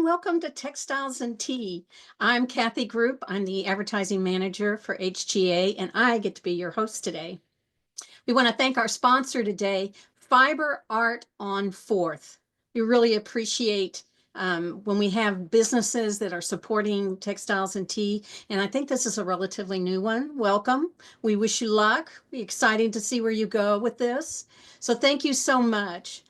welcome to Textiles and Tea. I'm Kathy Group. I'm the advertising manager for HGA, and I get to be your host today. We want to thank our sponsor today, Fiber Art on 4th. We really appreciate when we have businesses that are supporting Textiles and Tea, and I think this is a relatively new one. Welcome. We wish you luck. We're excited to see where you go with this. So thank you so much.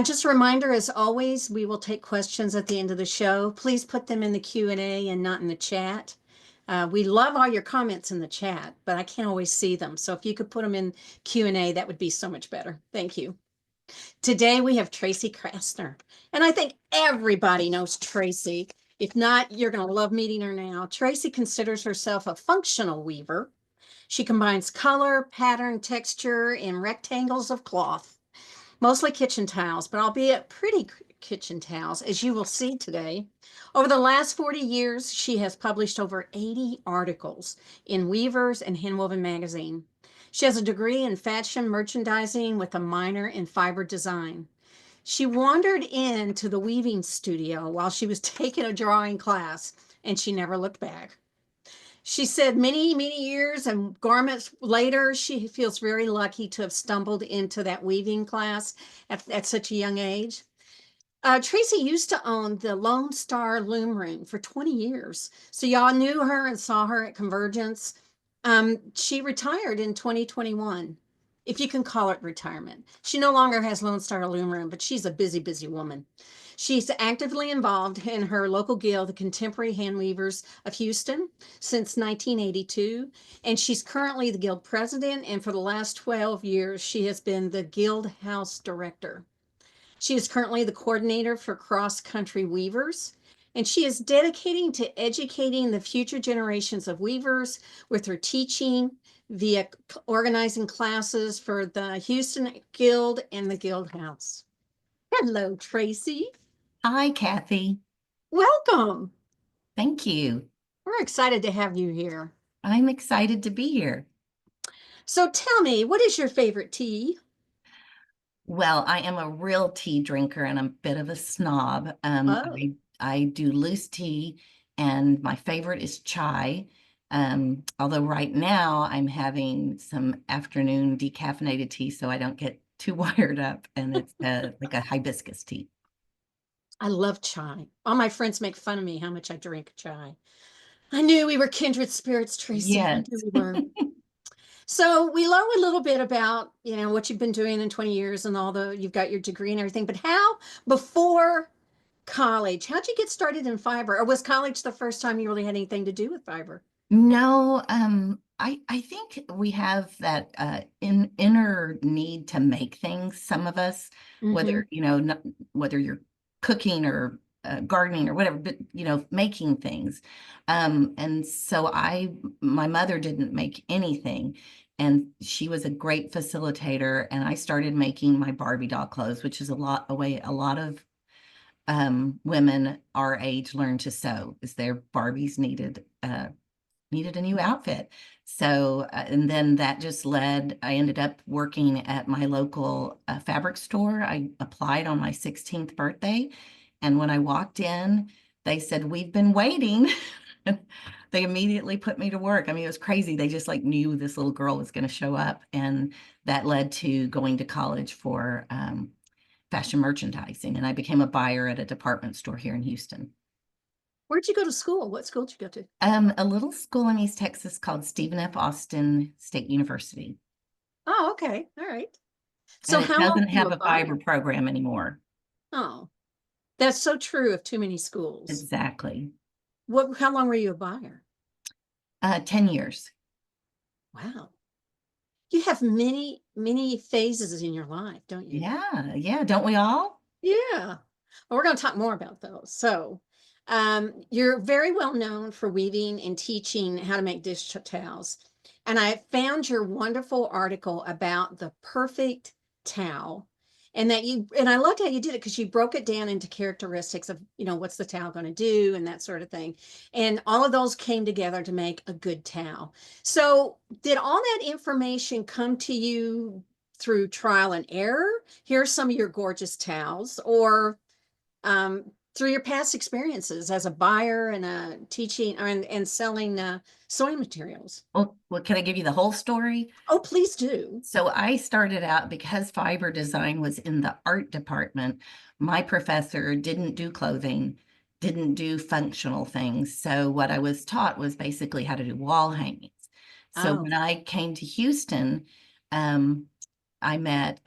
Just a reminder, as always, we will take questions at the end of the show. Please put them in the Q&A and not in the chat. We love all your comments in the chat, but I can't always see them. So if you could put them in Q&A, that would be so much better. Thank you. Today we have Tracy Kaestner, and I think everybody knows Tracy. If not, you're going to love meeting her now. Tracy considers herself a functional weaver. She combines color, pattern, texture in rectangles of cloth. Mostly kitchen towels, but albeit pretty kitchen towels, as you will see today. Over the last 40 years, she has published over 80 articles in Weavers and Handwoven magazine. She has a degree in fashion merchandising with a minor in fiber design. She wandered into the weaving studio while she was taking a drawing class, and she never looked back. She said many, many years and garments later, she feels very lucky to have stumbled into that weaving class at such a young age. Tracy used to own the Lone Star Loom Room for 20 years. So y'all knew her and saw her at Convergence. She retired in 2021, if you can call it retirement. She no longer has Lone Star Loom Room, but she's a busy, busy woman. She's actively involved in her local guild, the Contemporary Handweavers of Houston, since 1982. And she's currently the guild president. And for the last 12 years, she has been the guild house director. She is currently the coordinator for Cross Country Weavers. And she is dedicating to educating the future generations of weavers with her teaching via organizing classes for the Houston Guild and the Guild House. Hello, Tracy. Hi, Kathy. Welcome. Thank you. We're excited to have you here. I'm excited to be here. So tell me, what is your favorite tea? Well, I am a real tea drinker and I'm a bit of a snob. I do loose tea and my favorite is chai. Although right now I'm having some afternoon decaffeinated tea so I don't get too wired up, and it's like a hibiscus tea. I love chai. All my friends make fun of me how much I drink chai. I knew we were kindred spirits, Tracy. Yes. I knew we were. So we learned a little bit about, what you've been doing in 20 years and you've got your degree and everything, but how before college, how'd you get started in fiber? Or was college the first time you really had anything to do with fiber? No, I think we have that inner need to make things, some of us, whether, whether you're cooking or gardening or whatever, but, making things. And so my mother didn't make anything, and she was a great facilitator, and I started making my Barbie doll clothes, which is a lot of women our age learn to sew, is their Barbies needed a new outfit. So, and then that just I ended up working at my local fabric store. I applied on my 16th birthday. And when I walked in, they said, "We've been waiting." They immediately put me to work. I mean, it was crazy. They just knew this little girl was going to show up. And that led to going to college for fashion merchandising. And I became a buyer at a department store here in Houston. Where'd you go to school? What school did you go to? A little school in East Texas called Stephen F. Austin State University. Oh, okay. All right. So it doesn't have a fiber program anymore. Oh, that's so true of too many schools. Exactly. How long were you a buyer? 10 years. Wow. You have many, many phases in your life, don't you? Yeah. Don't we all? Yeah. Well, we're going to talk more about those. So, you're very well known for weaving and teaching how to make dish towels. And I found your wonderful article about the perfect towel, and I loved how you did it because you broke it down into characteristics of, what's the towel going to do and that sort of thing. And all of those came together to make a good towel. So did all that information come to you through trial and error? Here's some of your gorgeous towels, or through your past experiences as a buyer and teaching and selling sewing materials. Well, can I give you the whole story? Oh, please do. So I started out because fiber design was in the art department. My professor didn't do clothing, didn't do functional things. So what I was taught was basically how to do wall hangings. So Oh, when I came to Houston, um, I met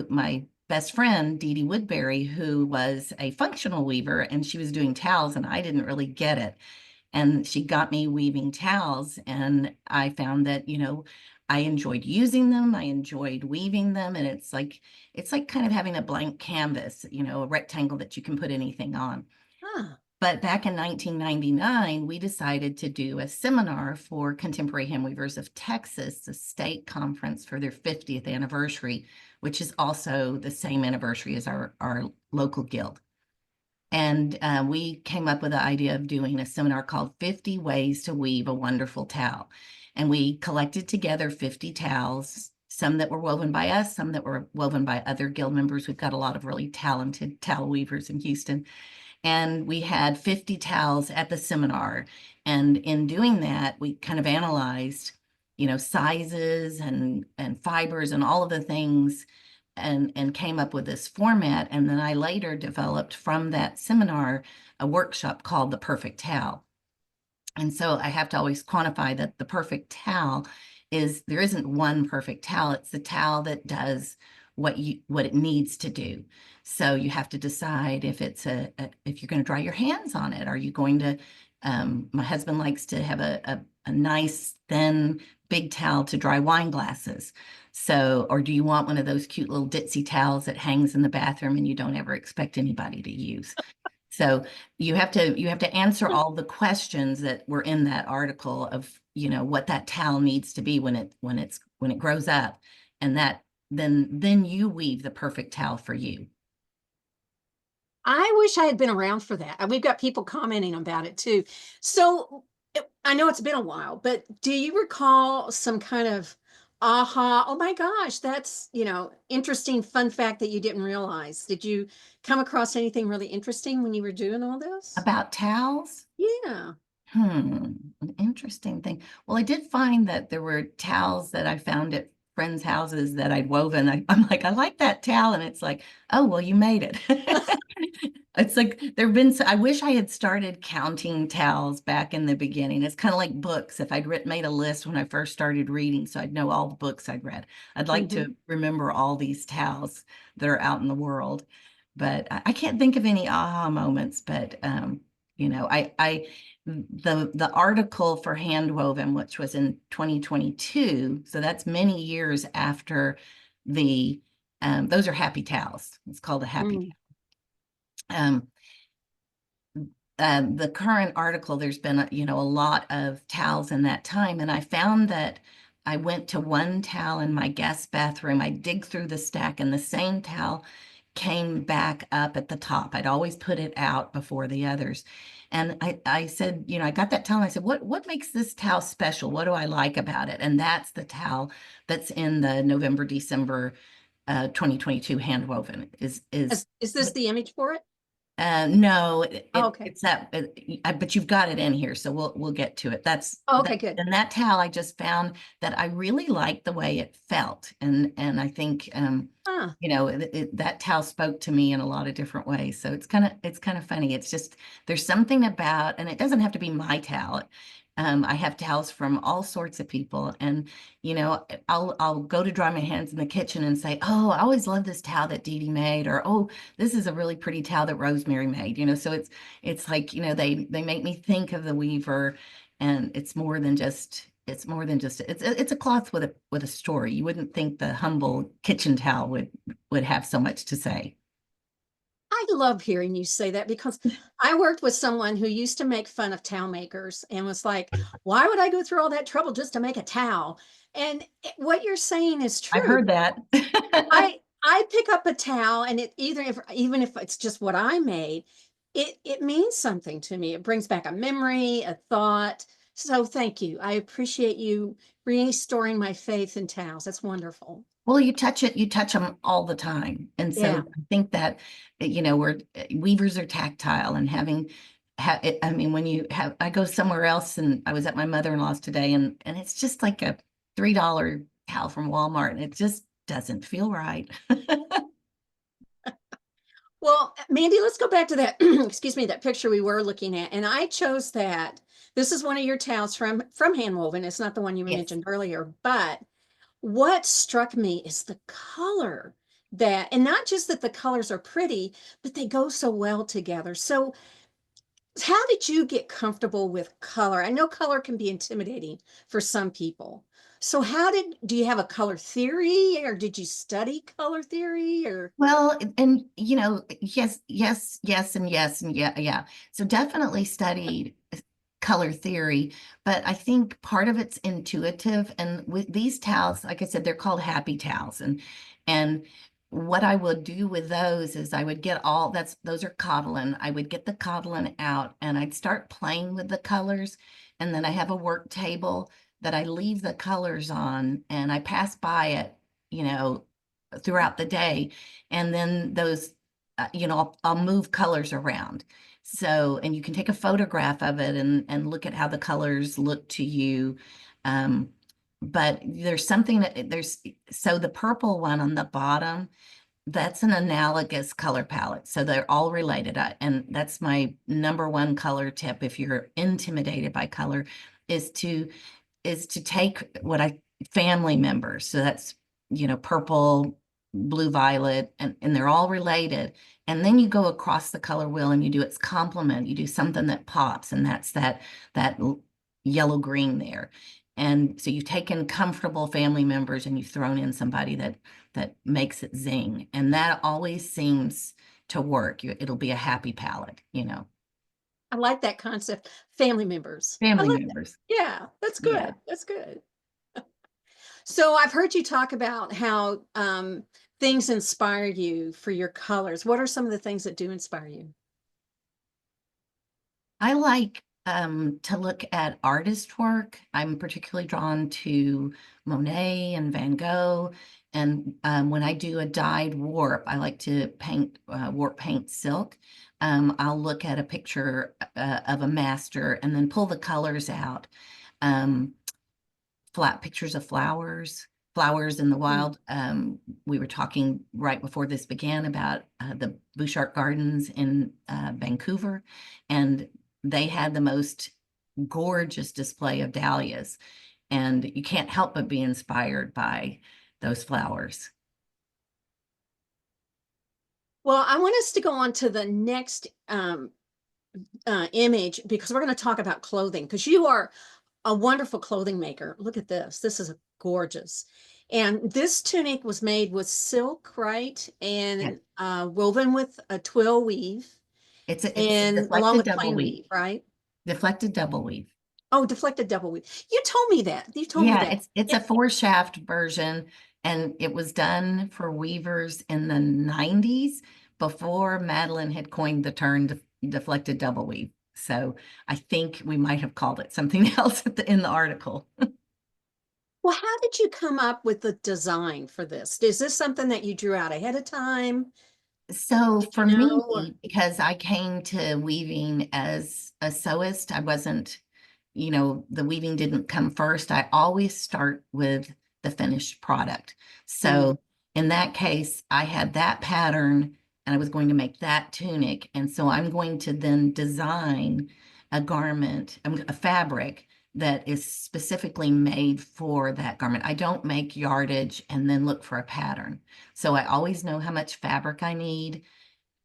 my best friend, Dee Dee Woodbury, who was a functional weaver, and she was doing towels, and I didn't really get it. And she got me weaving towels, and I found that, I enjoyed using them, I enjoyed weaving them, and it's like kind of having a blank canvas, a rectangle that you can put anything on. ah, But back in 1999, we decided to do a seminar for Contemporary Handweavers of Texas, a state conference for their 50th anniversary, which is also the same anniversary as our local guild. And we came up with the idea of doing a seminar called 50 Ways to Weave a Wonderful Towel. And we collected together 50 towels, some that were woven by us, some that were woven by other guild members. We've got a lot of really talented towel weavers in Houston. And we had 50 towels at the seminar. And in doing that, we kind of analyzed, sizes and fibers and all of the things and came up with this format. And then I later developed from that seminar a workshop called the Perfect Towel. And so I have to always quantify that the perfect towel there isn't one perfect towel. It's the towel that does what it needs to do. So you have to decide if if you're going to dry your hands on it. Are you going to, my husband likes to have a nice thin big towel to dry wine glasses. So, or do you want one of those cute little ditzy towels that hangs in the bathroom and you don't ever expect anybody to use? So you have to answer all the questions that were in that article of, what that towel needs to be when it grows up, and then you weave the perfect towel for you. I wish I had been around for that. We've got people commenting about it too. So I know it's been a while, but do you recall some kind of aha? Oh my gosh, that's, interesting fun fact that you didn't realize. Did you come across anything really interesting when you were doing all this? About towels? Yeah. An interesting thing. Well, I did find that there were towels that I found at friends' houses that I'd woven. I'm like, I like that towel. And it's like, oh, well, you made it. It's like I wish I had started counting towels back in the beginning. It's kind of like books. If I'd made a list when I first started reading, so I'd know all the books I'd read. I'd like Hmm. to remember all these towels that are out in the world. But I can't think of any aha moments. But the article for Handwoven, which was in 2022, so that's many years after those are happy towels. It's called a happy Mm. towel. The current article, there's been a lot of towels in that time, and I found that I went to one towel in my guest bathroom. I dig through the stack, and the same towel came back up at the top. I'd always put it out before the others. And I said, I got that towel. And I said, what makes this towel special? What do I like about it? And that's the towel that's in the November, December 2022 handwoven Is this the image for it? no, Oh, okay. it's that, but you've got it in here, so we'll get to it. That's Oh, that, okay, good. and that towel I just found that I really liked the way it felt, and I think Ah. that towel spoke to me in a lot of different ways. So it's kind of funny. It's just there's something about, and it doesn't have to be my towel. I have towels from all sorts of people, and I'll go to dry my hands in the kitchen and say, "Oh, I always love this towel that Dee Dee made," or "Oh, this is a really pretty towel that Rosemary made." So it's like they make me think of the weaver, and it's a cloth with a story. You wouldn't think the humble kitchen towel would have so much to say. I love hearing you say that because I worked with someone who used to make fun of towel makers and was like, why would I go through all that trouble just to make a towel? And what you're saying is I've true. heard that. I pick up a towel and even if it's just what I made, it means something to me. It brings back a memory, a thought. So thank you. I appreciate you restoring my faith in towels. That's wonderful. Well, you touch them all the time. And Yeah. so I think that, we're weavers are tactile and I mean, when you have, I go somewhere else and I was at my mother-in-law's today and it's just like a $3 towel from Walmart and it just doesn't feel right. Well, Mandy, let's go back to that, excuse me, that picture we were looking at. And I chose that. This is one of your towels from Handwoven. It's not the one you Yes. mentioned earlier, but what struck me is the color that, and not just that the colors are pretty, but they go so well together. So how did you get comfortable with color? I know color can be intimidating for some people. So do you have a color theory or did you study color theory or? Well, and yes, yes, yes, and yes, and yeah, yeah. So definitely studied color theory, but I think part of it's intuitive. And with these towels, like I said, they're called happy towels. And what I would do with those is I would get those are Cottolin. I would get the Cottolin out and I'd start playing with the colors. And then I have a work table that I leave the colors on and I pass by it, you know, throughout the day. And then those, I'll move colors around. So, and you can take a photograph of it and look at how the colors look to you. Um, but there's something so the purple one on the bottom, that's an analogous color palette. So they're all related. And that's my number one color tip if you're intimidated by color is to take family members. So that's, purple, blue, violet, and they're all related. And then you go across the color wheel and you do its complement. You do something that pops, and that's that yellow green there. And so you've taken comfortable family members and you've thrown in somebody that makes it zing. And that always seems to work. It'll be a happy palette. I like that concept. Family members. I Family like that. members. Yeah, that's Yeah. good. That's good. So I've heard you talk about how things inspire you for your colors. What are some of the things that do inspire you? I like to look at artist work. I'm particularly drawn to Monet and Van Gogh. And when I do a dyed warp, I like to warp paint silk. I'll look at a picture of a master and then pull the colors out. Um, Flat pictures of flowers in the Mm. wild. We were talking right before this began about the Bouchard Gardens in Vancouver, and they had the most gorgeous display of dahlias, and you can't help but be inspired by those flowers. Well, I want us to go on to the next image because we're going to talk about clothing because you are a wonderful clothing maker. Look at this. This is gorgeous. And this tunic was made with silk, right? Yes. And woven with a twill weave It's a and along deflected with double plain weave. weave, right? Deflected double weave. Oh, deflected double weave. You told me that. You told me Yeah, that. it's a four shaft version, and it was done for weavers in the 90s before Madeline had coined the term deflected double weave. So I think we might have called it something else in the article. Well, how did you come up with the design for this? Is this something that you drew out ahead of time? So Did you for know? Or? me, because I came to weaving as a sewist, I wasn't, the weaving didn't come first. I always start with the finished product. Mm. So in that case, I had that pattern and I was going to make that tunic. And so I'm going to then design a garment, a fabric that is specifically made for that garment. I don't make yardage and then look for a pattern. So I always know how much fabric I need,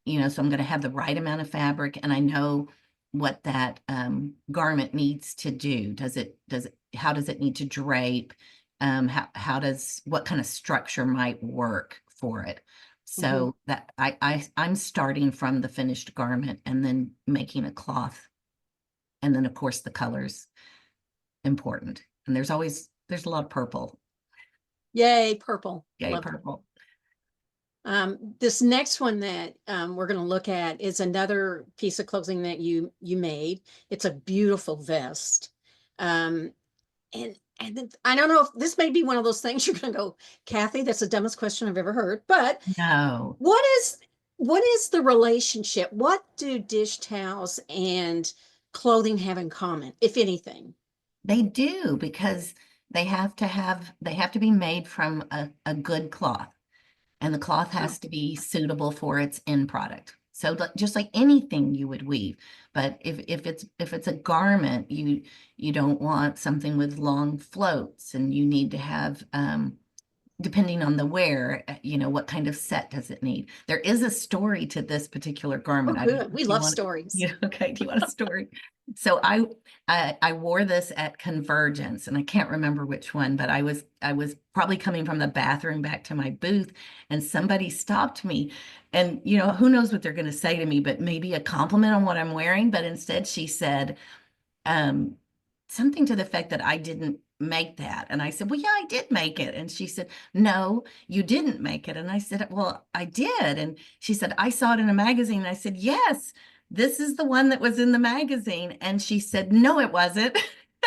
so I'm going to have the right amount of fabric and I know what that garment needs to do. How does it need to drape? What kind of structure might work for it? Mhm. So that I'm starting from the finished garment and then making a cloth. And then of course the colors important. And there's a lot of purple. Yay, purple. Yay, Love purple. This next one that we're going to look at is another piece of clothing that you made. It's a beautiful vest. Um, and And then, I don't know if this may be one of those things you're going to go, Kathy, that's the dumbest question I've ever heard. But No, what is what is the relationship? What do dish towels and clothing have in common, if anything? they do because they have to be made from a good cloth. And the cloth Oh, has to be suitable for its end product. So just like anything you would weave, but if it's a garment, you don't want something with long floats, and you need to have depending on the wear, you know, what kind of set does it need? There is a story to this particular oh, garment. I don't know good. if We you love want, stories. yeah, okay. Do you want a story? So I wore this at Convergence, and I can't remember which one, but I was probably coming from the bathroom back to my booth, and somebody stopped me, and you know, who knows what they're going to say to me, but maybe a compliment on what I'm wearing. But instead, she said, um, something to the effect that I didn't make that. And I said, well, yeah, I did make it. And she said, no, you didn't make it. And I said, well, I did. And she said, I saw it in a magazine. And I said, yes, this is the one that was in the magazine. And she said, no, it wasn't.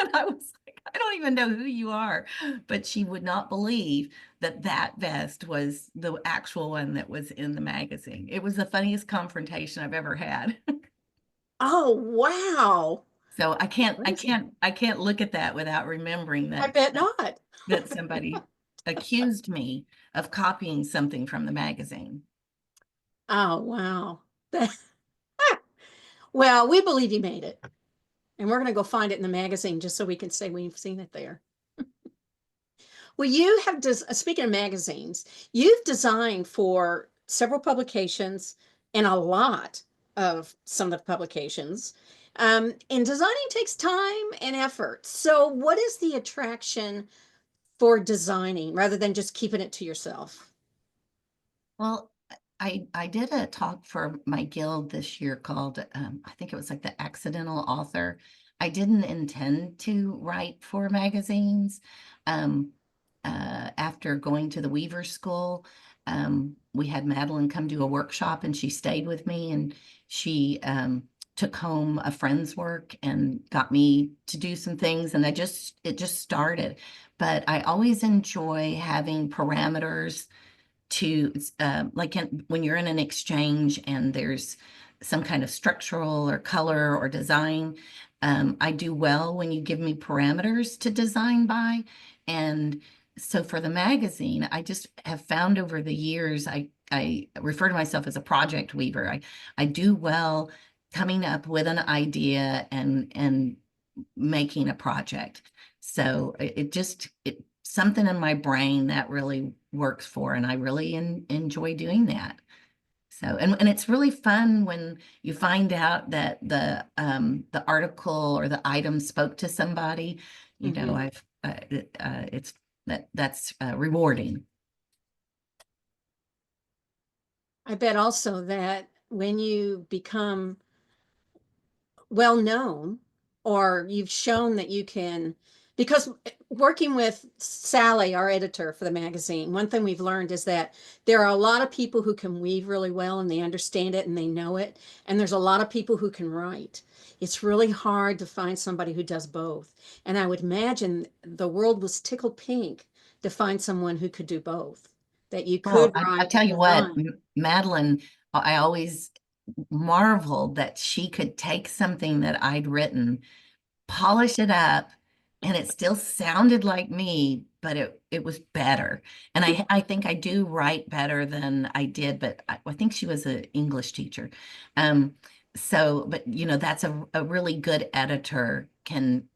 And I was like, I don't even know who you are. But she would not believe that that vest was the actual one that was in the magazine. It was the funniest confrontation I've ever had. Oh, wow. So Crazy. I can't look at that without remembering I bet not. that somebody accused me of copying something from the magazine. Oh, wow. Well, we believe you made it. And we're going to go find it in the magazine just so we can say we've seen it there. Well, you have speaking of magazines, you've designed for several publications and a lot of some of the publications. And designing takes time and effort. So, what is the attraction for designing rather than just keeping it to yourself? Well, I did a talk for my guild this year called I think it was like the accidental author. I didn't intend to write for magazines. Um, After going to the Weaver School, we had Madeline come do a workshop, and she stayed with me, and she took home a friend's work and got me to do some things, and it just started. But I always enjoy having parameters to when you're in an exchange and there's some kind of structural or color or design. I do well when you give me parameters to design by. And so for the magazine, I just have found over the years, I refer to myself as a project weaver. I do well coming up with an idea and making a project. So it just something in my brain that really works for, and I really enjoy doing that. So and it's really fun when you find out that the article or the item spoke to somebody. You know, Mhm. I've it's that's rewarding. I bet also that when you become well known or you've shown that you can, because working with Sally, our editor for the magazine, one thing we've learned is that there are a lot of people who can weave really well and they understand it and they know it, and there's a lot of people who can write. It's really hard to find somebody who does both, and I would imagine the world was tickled pink to find someone who could do both, that you Well, could I write tell and you what, design. Madeline, I always marveled that she could take something that I'd written, polish it up, and it still sounded like me, but it was better. And I think I do write better than I did, but I think she was an English teacher. Um, so, but you know, that's a really good editor can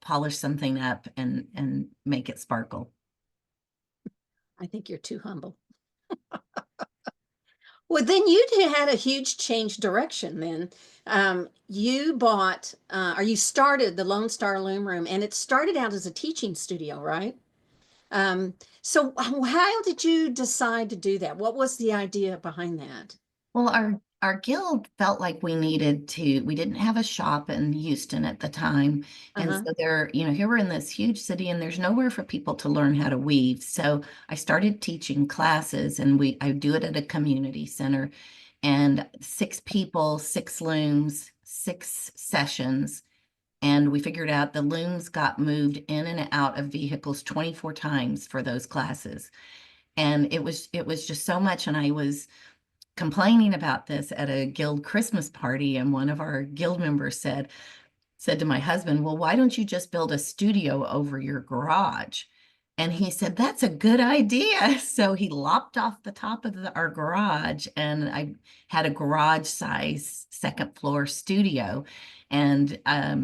polish something up and make it sparkle. I think you're too humble. Well, then you had a huge change direction then. You bought, or you started the Lone Star Loom Room, and it started out as a teaching studio, right? So how did you decide to do that? What was the idea behind that? Well, our guild felt like we didn't have a shop in Houston at the time. And Uh-huh. so there, you know, here we're in this huge city and there's nowhere for people to learn how to weave. So I started teaching classes, and I do it at a community center, and 6 people, 6 looms, 6 sessions. And we figured out the looms got moved in and out of vehicles 24 times for those classes. And it was just so much. And I was complaining about this at a guild Christmas party, and one of our guild members said to my husband, "Well, why don't you just build a studio over your garage?" And he said, "That's a good idea." So he lopped off the top of our garage, and I had a garage size second floor studio. And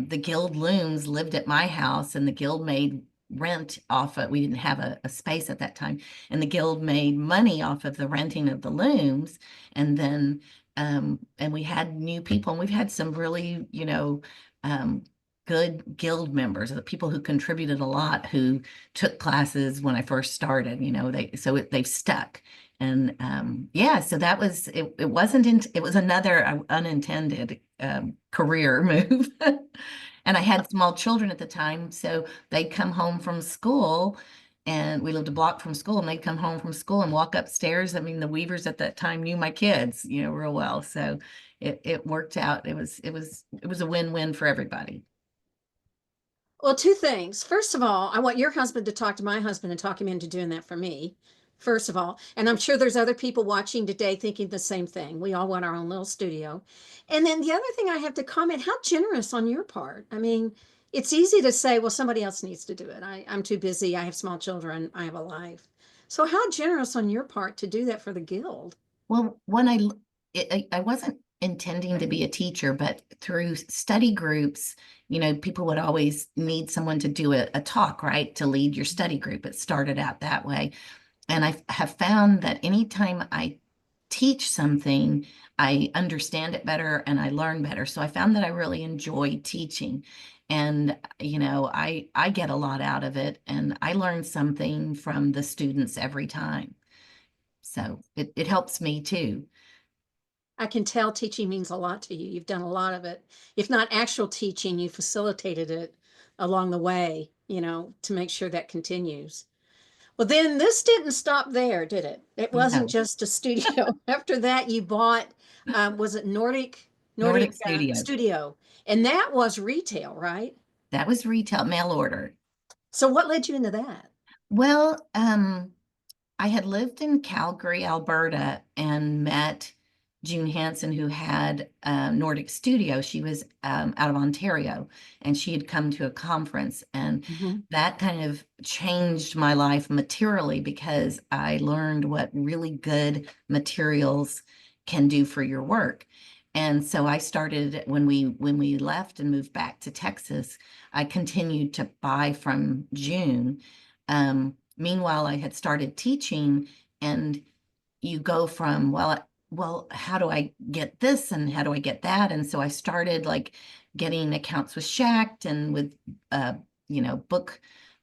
the guild looms lived at my house, and the guild made rent off of, we didn't have a space at that time, and the guild made money off of the renting of the looms. And then and we had new people, and we've had some really, um, good guild members, the people who contributed a lot, who took classes when I first started, they've stuck. And yeah, so that was it. It wasn't in, it was another unintended career move. And I had small children at the time, so they'd come home from school, and we lived a block from school, and they'd come home from school and walk upstairs. I mean, the weavers at that time knew my kids, real well. So it worked out. It was a win-win for everybody. Well, two things. First of all, I want your husband to talk to my husband and talk him into doing that for me. First of all, and I'm sure there's other people watching today thinking the same thing. We all want our own little studio. And then the other thing I have to comment, how generous on your part. I mean, it's easy to say, well, somebody else needs to do it. I'm too busy. I have small children. I have a life. So how generous on your part to do that for the guild? Well, I wasn't intending to be a teacher, but through study groups, people would always need someone to do a talk, right? To lead your study group. It started out that way. And I have found that anytime I teach something, I understand it better and I learn better. So I found that I really enjoy teaching. And, I get a lot out of it, and I learn something from the students every time. So it helps me too. I can tell teaching means a lot to you. You've done a lot of it. If not actual teaching, you facilitated it along the way, to make sure that continues. Well, then this didn't stop there, did it? It wasn't No, just a studio. After that, you bought, was it Nordic Nordic Studio. Studio, and that was retail, right? That was retail mail order. So what led you into that? Well, I had lived in Calgary, Alberta, and met June Hansen, who had Nordic Studio. She was out of Ontario, and she had come to a conference, and Mhm. that kind of changed my life materially, because I learned what really good materials can do for your work. And so I started, when we left and moved back to Texas, I continued to buy from June. Meanwhile, I had started teaching, and you go from, well, how do I get this and how do I get that? And so I started like getting accounts with Shacked and with book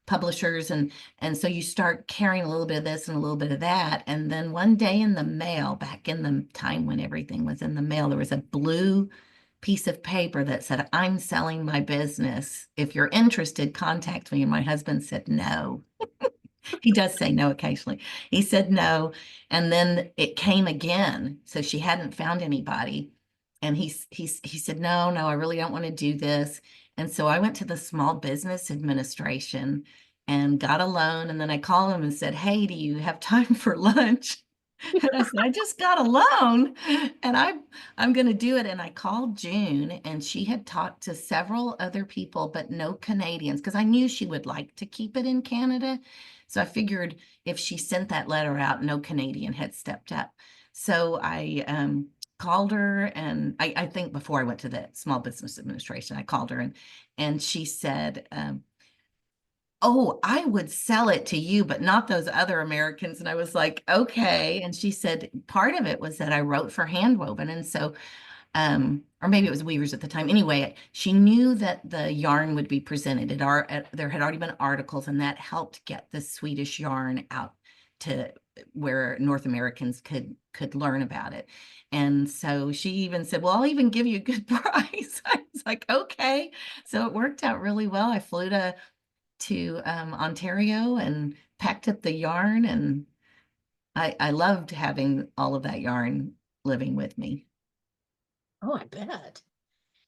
publishers, and so you start carrying a little bit of this and a little bit of that. And then one day in the mail, back in the time when everything was in the mail, there was a blue piece of paper that said, "I'm selling my business. If you're interested, contact me." And my husband said no. He does say no occasionally. He said no. And then it came again. So she hadn't found anybody. And he said, "No, no, I really don't want to do this." And so I went to the Small Business Administration and got a loan. And then I called him and said, "Hey, do you have time for lunch?" And I said, "I just got a loan, and I'm going to do it." And I called June, and she had talked to several other people, but no Canadians, because I knew she would like to keep it in Canada. So I figured if she sent that letter out, no Canadian had stepped up. So I called her, and I think before I went to the Small Business Administration, I called her, and she said, "Oh, I would sell it to you, but not those other Americans." And I was like, "Okay." And she said part of it was that I wrote for Handwoven. And so, or maybe it was Weavers at the time. Anyway, she knew that the yarn would be presented. There had already been articles, and that helped get the Swedish yarn out to where North Americans could learn about it. And so she even said, "Well, I'll even give you a good price." I was like, "Okay." So it worked out really well. I flew to Ontario and packed up the yarn, and I loved having all of that yarn living with me. Oh, I bet.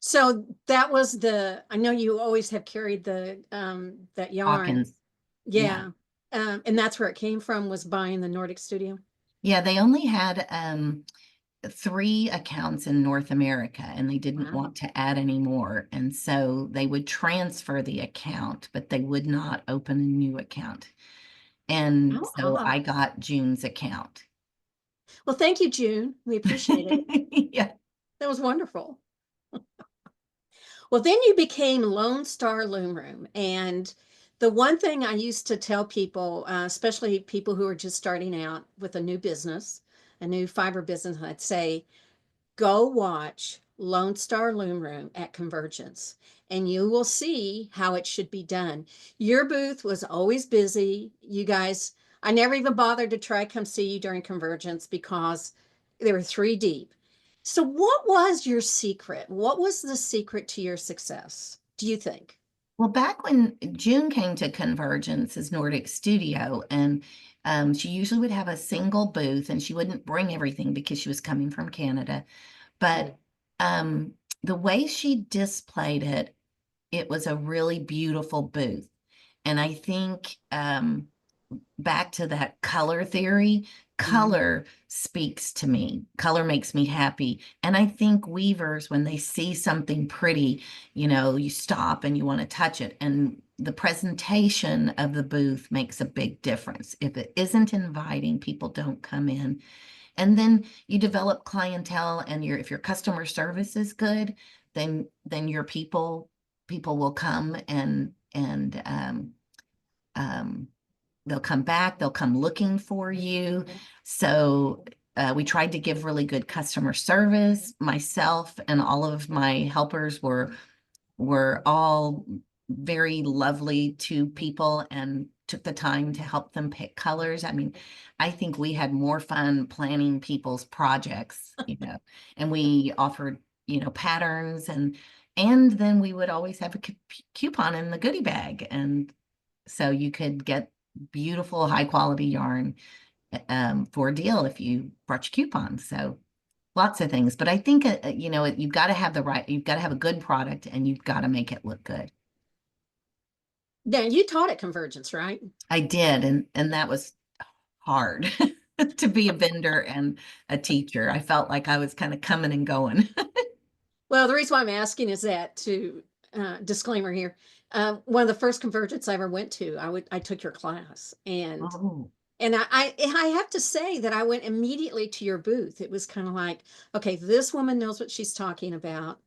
So that was I know you always have carried that yarn. Hawkins. Yeah. Yeah. And that's where it came from, was buying the Nordic Studio. Yeah, they only had 3 accounts in North America and they didn't Wow. want to add any more. And so they would transfer the account, but they would not open a new account. And Oh, so odd. I got June's account. Well, thank you, June. We appreciate it. Yeah. That was wonderful. Well, then you became Lone Star Loom Room. And the one thing I used to tell people, especially people who are just starting out with a new business, a new fiber business, I'd say, go watch Lone Star Loom Room at Convergence and you will see how it should be done. Your booth was always busy. You guys, I never even bothered to try come see you during Convergence because they were 3 deep. So what was your secret? What was the secret to your success, do you think? Well, back when June came to Convergence as Nordic Studio, and she usually would have a single booth and she wouldn't bring everything because she was coming from Canada. Right. But um, the way she displayed it, it was a really beautiful booth. And I think back to that color theory, Mhm. color speaks to me. Color makes me happy. And I think weavers, when they see something pretty, you stop and you want to touch it. And the presentation of the booth makes a big difference. If it isn't inviting, people don't come in. And then you develop clientele and if your customer service is good, then your people will come and um, they'll come back, they'll come looking for you. So we tried to give really good customer service. Myself and all of my helpers were all very lovely to people and took the time to help them pick colors. I mean, I think we had more fun planning people's projects, and we offered, patterns and then we would always have a coupon in the goodie bag. And so you could get beautiful, high quality yarn for a deal if you brought your coupon. So lots of things. But I think, you've got to have a good product and you've got to make it look good. Now, you taught at Convergence, right? I did. And that was hard to be a vendor and a teacher. I felt like I was kind of coming and going. Well, the reason why I'm asking is that to disclaimer here. One of the first Convergence I ever went to, I took your class, and Oh, I have to say that I went immediately to your booth. It was kind of like, okay, this woman knows what she's talking about,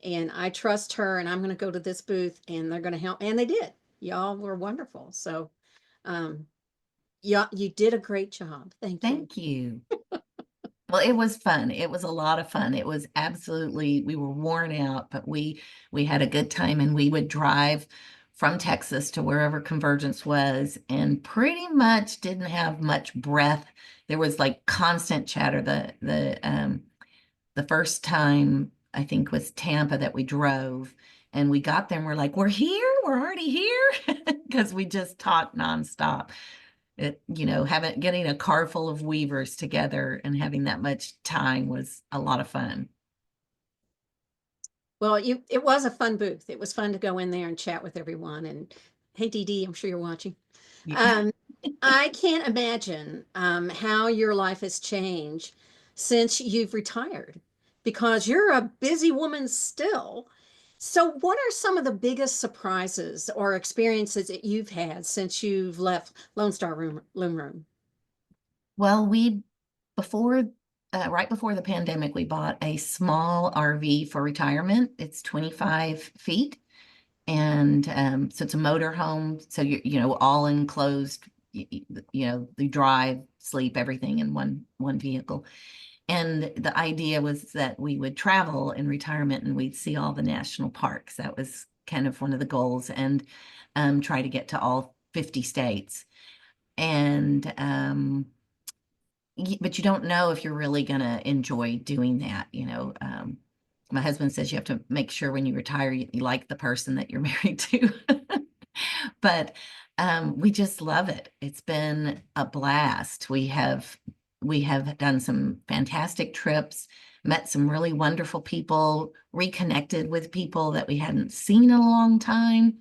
and I trust her, and I'm going to go to this booth, and they're going to help, and they did. Y'all were wonderful. So, um, yeah, you did a great job. Thank you. thank you. Well, it was fun. It was a lot of fun. It was absolutely, we were worn out, but we had a good time and we would drive from Texas to wherever Convergence was and pretty much didn't have much breath. There was like constant chatter. The first time I think was Tampa that we drove and we got there and we're like, we're here, we're already here because we just talked nonstop. Having getting a car full of weavers together and having that much time was a lot of fun. Well, it was a fun booth. It was fun to go in there and chat with everyone. And hey, Dee Dee, I'm sure you're watching. Yeah. Um, I can't imagine how your life has changed since you've retired because you're a busy woman still. So, what are some of the biggest surprises or experiences that you've had since you've left Lone Star Loom Room? Well, right before the pandemic, we bought a small RV for retirement. It's 25 feet. And so it's a motor home. So all enclosed, you drive, sleep, everything in one vehicle. And the idea was that we would travel in retirement and we'd see all the national parks. That was kind of one of the goals, and try to get to all 50 states. And but you don't know if you're really going to enjoy doing that. My husband says you have to make sure when you retire, you like the person that you're married to. But we just love it. It's been a blast. We have done some fantastic trips, met some really wonderful people, reconnected with people that we hadn't seen in a long time.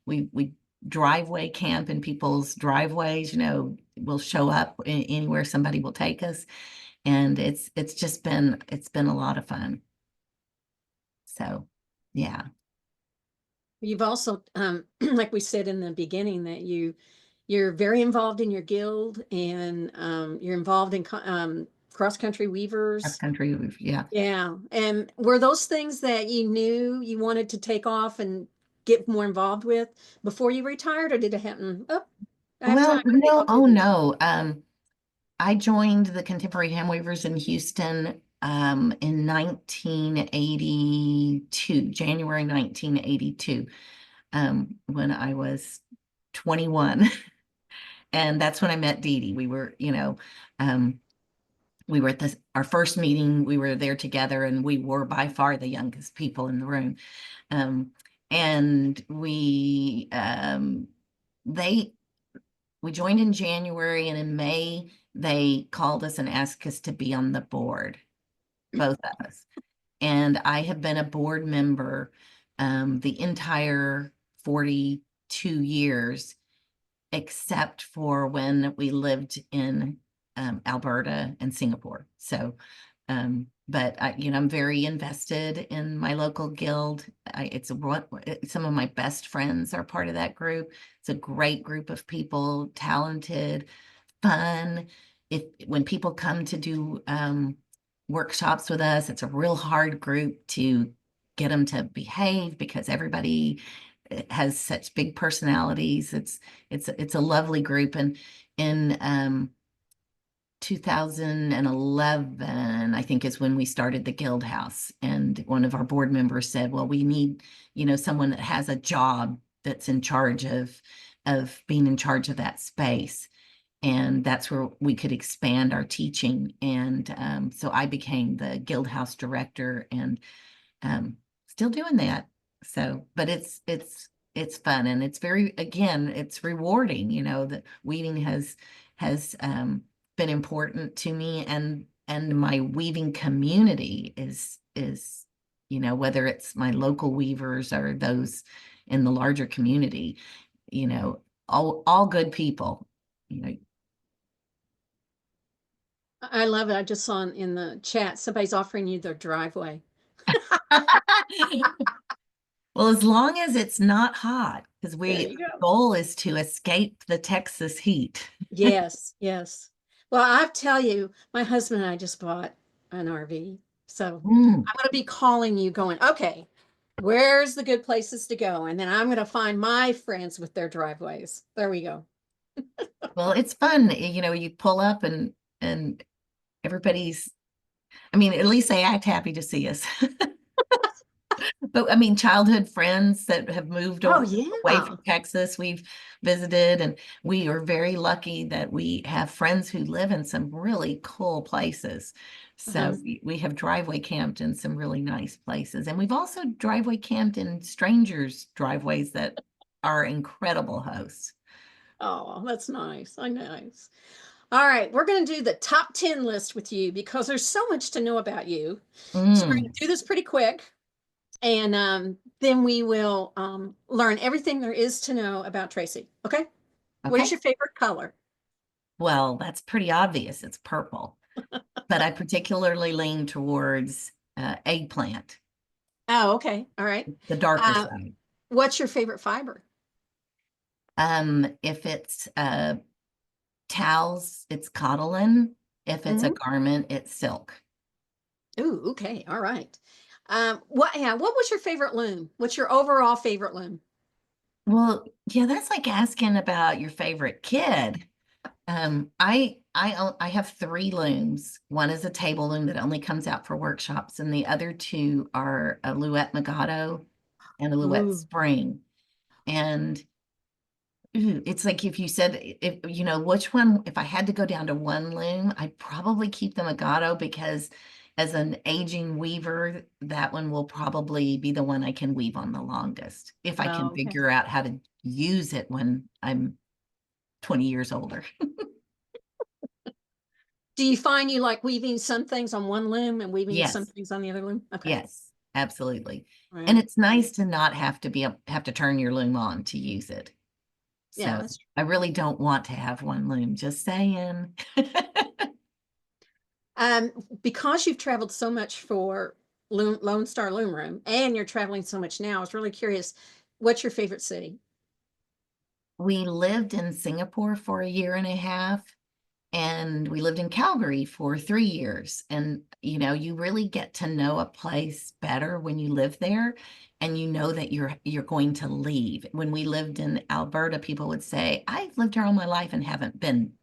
We driveway camp in people's driveways, we'll show up anywhere somebody will take us. And it's been a lot of fun. So, yeah. You've also, like we said in the beginning, that you're very involved in your guild, and you're involved in cross-country Cross weavers. country, yeah. Yeah. And were those things that you knew you wanted to take off and get more involved with before you retired, or did it happen? Oh, I have time. Well, I think no, I'll do oh this. no. I joined the Contemporary Handweavers in Houston in 1982, January 1982, when I was 21. And that's when I met Dee Dee. We were at our first meeting, we were there together, and we were by far the youngest people in the room. And they we joined in January, and in May, they called us and asked us to be on the board, both of us. And I have been a board member the entire 42 years, except for when we lived in Alberta and Singapore. So, but I'm very invested in my local guild. Some of my best friends are part of that group. It's a great group of people, talented, fun. When people come to do workshops with us, it's a real hard group to get them to behave because everybody has such big personalities. It's a lovely group. And in 2011, I think, is when we started the Guild House. And one of our board members said, well, we need, someone that has a job that's in charge of being in charge of that space. And that's where we could expand our teaching. And so I became the Guild House director, and still doing that. So, but it's fun, and it's it's rewarding, that weaving has been important to me, and my weaving community is whether it's my local weavers or those in the larger community, all good people, you know. I love it. I just saw in the chat somebody's offering you their driveway. Well, as long as it's not hot, because There the you go. goal is to escape the Texas heat. Yes, yes. Well, I tell you, my husband and I just bought an RV. So Mm. I'm going to be calling you going, okay, where's the good places to go? And then I'm going to find my friends with their driveways. There we go. Well, it's fun. You pull up and everybody's, I mean, at least they act happy to see us. But I mean, childhood friends that have moved Oh, away from yeah. Texas, we've visited, and we are very lucky that we have friends who live in some really cool places. So Uh-huh. we have driveway camped in some really nice places. And we've also driveway camped in strangers' driveways that are incredible hosts. Oh, that's nice. I nice. All right, we're going to do the top 10 list with you because there's so much to know about you. So we're going Mm, to do this pretty quick. And then we will learn everything there is to know about Tracy. Okay. What is okay. your favorite color? Well, that's pretty obvious. It's purple. But I particularly lean towards eggplant, Oh, okay. All right. the darker Uh, side. what's your favorite fiber? If it's towels, it's cotton. If it's a Hmm. garment, it's silk. Ooh, okay. All right. What was your favorite loom? What's your overall favorite loom? Well, yeah, that's like asking about your favorite kid. I have three looms. One is a table loom that only comes out for workshops, and the other two are a Louette Magado and a Louette Ooh. Spring. And it's like if you said, if which one, if I had to go down to one loom, I'd probably keep the Magado, because as an aging weaver, that one will probably be the one I can weave on the longest if I can Oh, okay. figure out how to use it when I'm 20 years older. Do you find you like weaving some things on one loom and weaving some Yes, things on the other loom? Okay. yes, absolutely. And Right. it's nice to not have to have to turn your loom on to use it. Yeah, So that's true. I really don't want to have one loom, just saying. Um, because you've traveled so much for Lone Star Loom Room and you're traveling so much now, I was really curious, what's your favorite city? We lived in Singapore for a year and a half, and we lived in Calgary for 3 years. And, you really get to know a place better when you live there and you know that you're going to leave. When we lived in Alberta, people would say, I've lived here all my life and haven't been,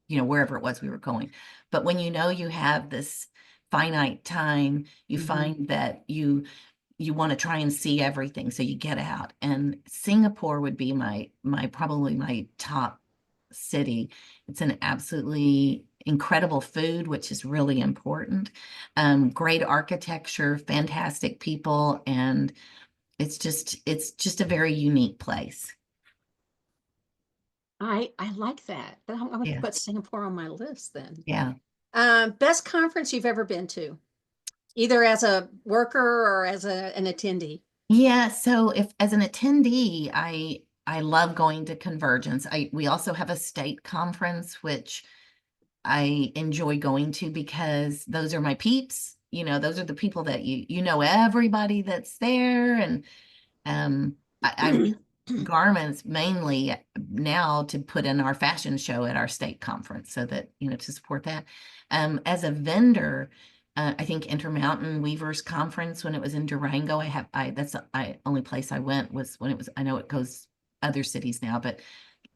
wherever it was we were going. But when you know you have this finite time, you Mhm. find that you want to try and see everything, so you get out. And Singapore would be my probably my top city. It's an absolutely incredible food, which is really important. Great architecture, fantastic people, and it's just a very unique place. I like that. I'm going to Yeah, put Singapore on my list then. yeah. Best conference you've ever been to, either as a worker or as an attendee. Yeah, so if as an attendee, I love going to Convergence. We also have a state conference, which I enjoy going to because those are my peeps. Those are the people that you know everybody that's there. And I wear garments mainly now to put in our fashion show at our state conference, so that, to support that. As a vendor, I think Intermountain Weavers Conference, when it was in Durango, that's the only place I went, was when it was. I know it goes other cities now, but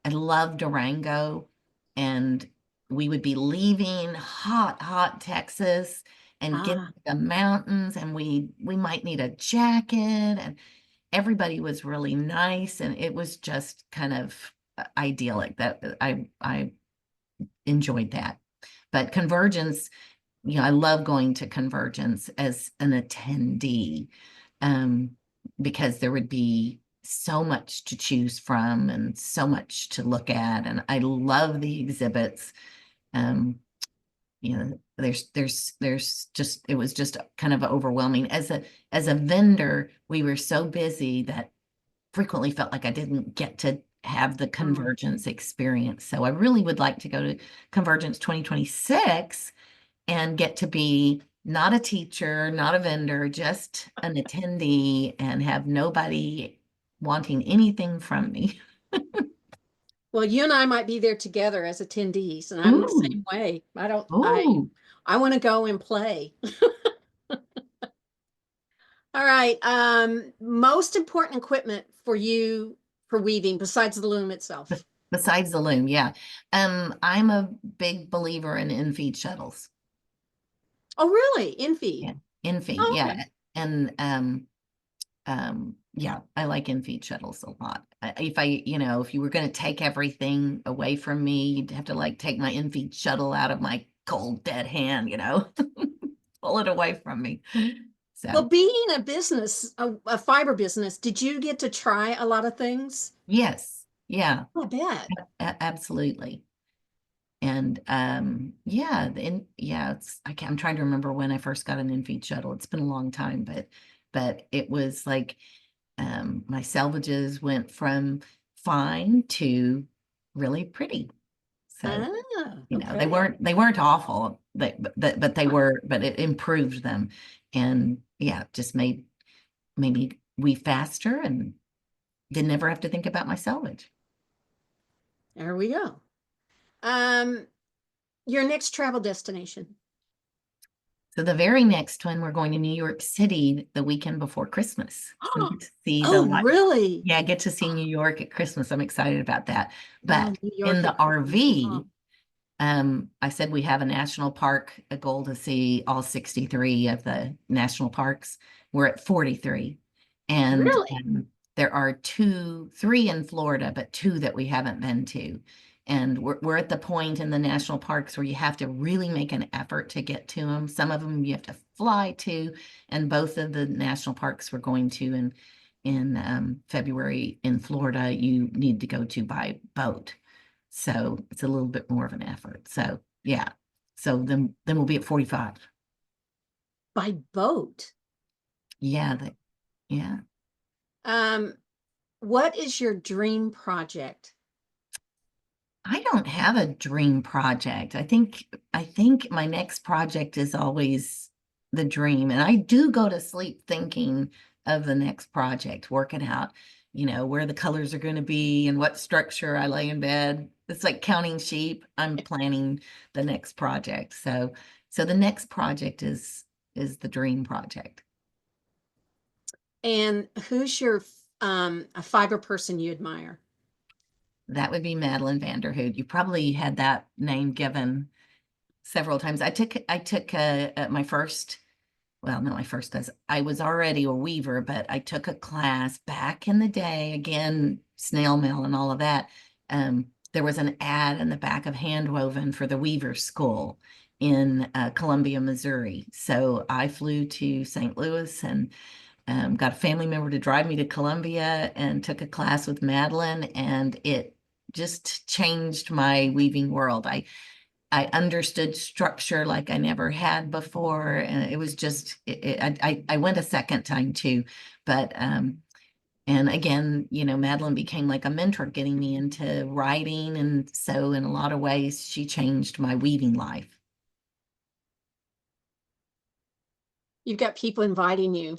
I love Durango. And we would be leaving hot Texas and get Ah, to the mountains, and we might need a jacket, and everybody was really nice, and it was just kind of idyllic. That I enjoyed that. But Convergence, I love going to Convergence as an attendee, um, because there would be so much to choose from and so much to look at. And I love the exhibits. Um, there's just, it was just kind of overwhelming. As a vendor, we were so busy that frequently felt like I didn't get to have the ah. Convergence experience. So I really would like to go to Convergence 2026 and get to be not a teacher, not a vendor, just an attendee, and have nobody wanting anything from me. Well, you and I might be there together as attendees, and I'm the Ooh, same way. I don't, ooh. I want to go and play. All right. Most important equipment for you for weaving besides the loom itself. Besides the loom, yeah. I'm a big believer in feed shuttles. Oh, really? In feed. Yeah, in feed, Oh, okay. yeah. And yeah, I like in feed shuttles a lot. If you were going to take everything away from me, you'd have to like take my in feed shuttle out of my cold dead hand, pull it away from me. Well, So being a business, a fiber business, did you get to try a lot of things? yes, yeah, I bet. absolutely. And yeah, I'm trying to remember when I first got an in feed shuttle. It's been a long time, but it was like, my salvages went from fine to really pretty. So, Ah, they okay. weren't awful, but they were, but it improved them. And yeah, just made me weave faster and didn't ever have to think about my salvage. There we go. Um, your next travel destination. So the very next one, we're going to New York City the weekend before Christmas. So get to see Oh, really? yeah, get to see New York at Christmas. I'm excited about that. Oh, But New in York the at Christmas. Oh, RV, I said we have a national park, a goal to see all 63 of the national parks. We're at 43. And really? there are three in Florida, but two that we haven't been to. And we're at the point in the national parks where you have to really make an effort to get to them. Some of them you have to fly to, and both of the national parks we're going to in February in Florida, you need to go to by boat. So it's a little bit more of an effort. So yeah. So then we'll be at 45. By boat. Yeah, yeah. Um, what is your dream project? I don't have a dream project. I think my next project is always the dream. And I do go to sleep thinking of the next project, working out, where the colors are going to be and what structure I lay in bed. It's like counting sheep. I'm planning the next project. So the next project is the dream project. And who's your a fiber person you admire? That would be Madeline Vanderhood. You probably had that name given several times. I took my first, well, not my first class. I was already a weaver, but I took a class back in the day, again, snail mail and all of that. There was an ad in the back of Handwoven for the Weaver School in Columbia, Missouri. So I flew to St. Louis and got a family member to drive me to Columbia and took a class with Madeline, and it just changed my weaving world. I understood structure like I never had before, and it was just I went a second time too, but and again, Madeline became like a mentor, getting me into writing, and so in a lot of ways, she changed my weaving life. You've got people inviting you.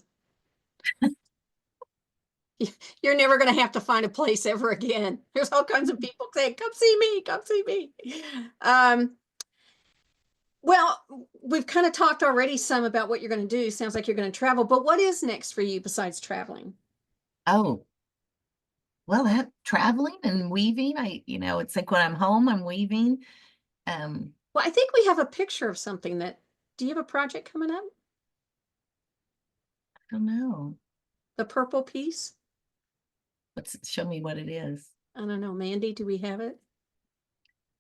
You're never going to have to find a place ever again. There's all kinds of people saying, "Come see me, come see me." Um, well, we've kind of talked already some about what you're going to do. Sounds like you're going to travel, but what is next for you besides traveling? Oh, well, that traveling and weaving, it's like when I'm home, I'm weaving. Um, Well, I think we have a picture of something that, do you have a project coming up? I don't know. The purple piece? Show me what it is. I don't know. Mandy, do we have it?